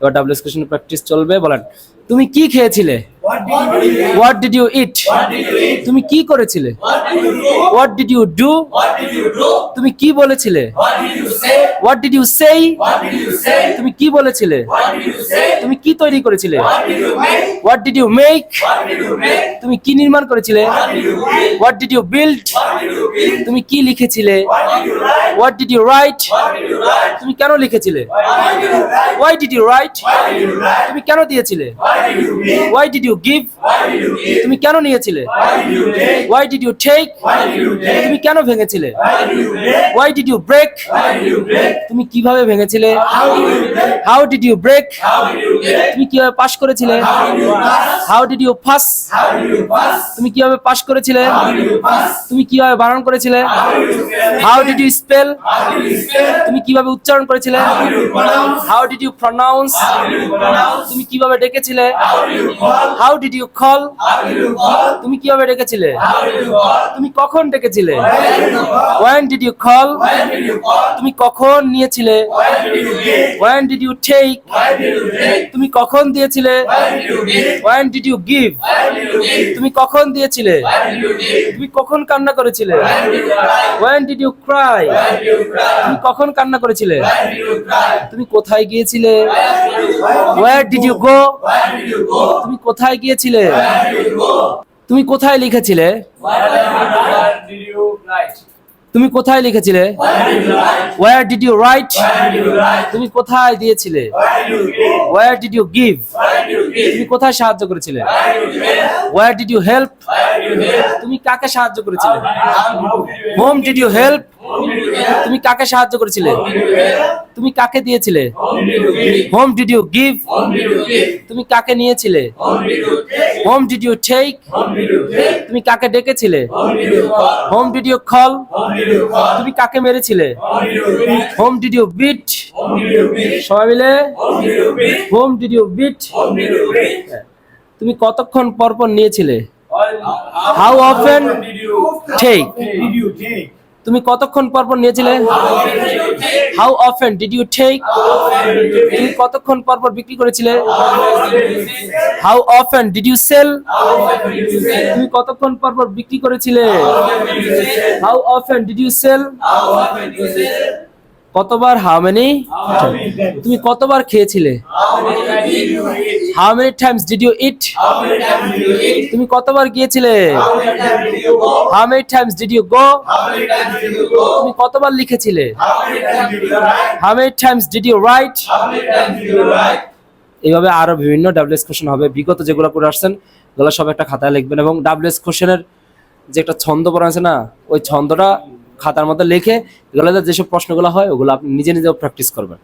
এবার ডাব্লিউএস কোশ্চেনের প্র্যাকটিস চলবে। বলেন, তুমি কি খেয়েছিলে? What did you eat? তুমি কি করেছিলে? What did you do? তুমি কি বলেছিলে? হোয়াট ডিড ইউ সেই? তুমি কি বলেছিলে? তুমি কি তৈরি করেছিলে? What did you make? তুমি কি নির্মাণ করেছিলে? What did you build? তুমি কি লিখেছিলে? What did you write? তুমি কেন লিখেছিলে? Why did you write? তুমি কেন দিয়েছিলে? Why did you give? তুমি কেন নিয়েছিলে? Why did you take? তুমি কেন ভেঙেছিলে? Why did you break? তুমি কিভাবে ভেঙেছিলে? How did you break? তুমি কিভাবে পাস করেছিলে? How did you pass? তুমি কিভাবে পাস করেছিলে? তুমি কিভাবে বানান করেছিলে? How did you spell? তুমি কিভাবে উচ্চারণ করেছিলে? How did you pronounce? তুমি কিভাবে ডেকেছিলে? How did you call? তুমি কিভাবে ডেকেছিলে? তুমি কখন ডেকেছিলে? when did you call? তুমি কখন নিয়েছিলে? when did you take? তুমি কখন দিয়েছিলে? when did you give? তুমি কখন দিয়েছিলে? তুমি কখন কান্না করেছিলে? when did you cry? তুমি কখন কান্না করেছিলে? তুমি কোথায় গিয়েছিলে? where did you go? তুমি কোথায় গিয়েছিলে? তুমি কোথায় লিখেছিলে? তুমি কোথায় লিখেছিলে? where did you write? তুমি কোথায় দিয়েছিলে? where did you give? তুমি কোথায় সাহায্য করেছিলে? where did you help? তুমি কাকে সাহায্য করেছিলে? whom did you help? তুমি কাকে সাহায্য করেছিলে? তুমি কাকে দিয়েছিলে? whom did you give? তুমি কাকে নিয়েছিলে? whom did you take? তুমি কাকে ডেকেছিলে? whom did you call? তুমি কাকে মেরেছিলে? whom did you beat? সবাই মিলে whom did you beat? তুমি কতক্ষণ পর পর নিয়েছিলে? how often take? তুমি কতক্ষণ পর পর নিয়েছিলে? how often did you take? তুমি কতক্ষণ পর পর বিক্রি করেছিলে? how often did you sell? তুমি কতক্ষণ পর পর বিক্রি করেছিলে? how often did you sell? কতবার? how many? তুমি কতবার খেয়েছিলে? how many times did you eat? তুমি কতবার গিয়েছিলে? how many times did you go? তুমি কতবার লিখেছিলে? how many times did you write? এইভাবে আরো বিভিন্ন ডাব্লিউএস কোশ্চেন হবে। বিগত যেগুলো করে আসছেন ওগুলো সব একটা খাতায় লিখবেন এবং ডাব্লিউএস কোশ্চেনের যে একটা ছন্দ পড়া আছে না, ওই ছন্দটা খাতার মধ্যে লিখে এগুলো যেসব প্রশ্নগুলো হয় ওগুলো আপনি নিজে নিজেও প্র্যাকটিস করবেন।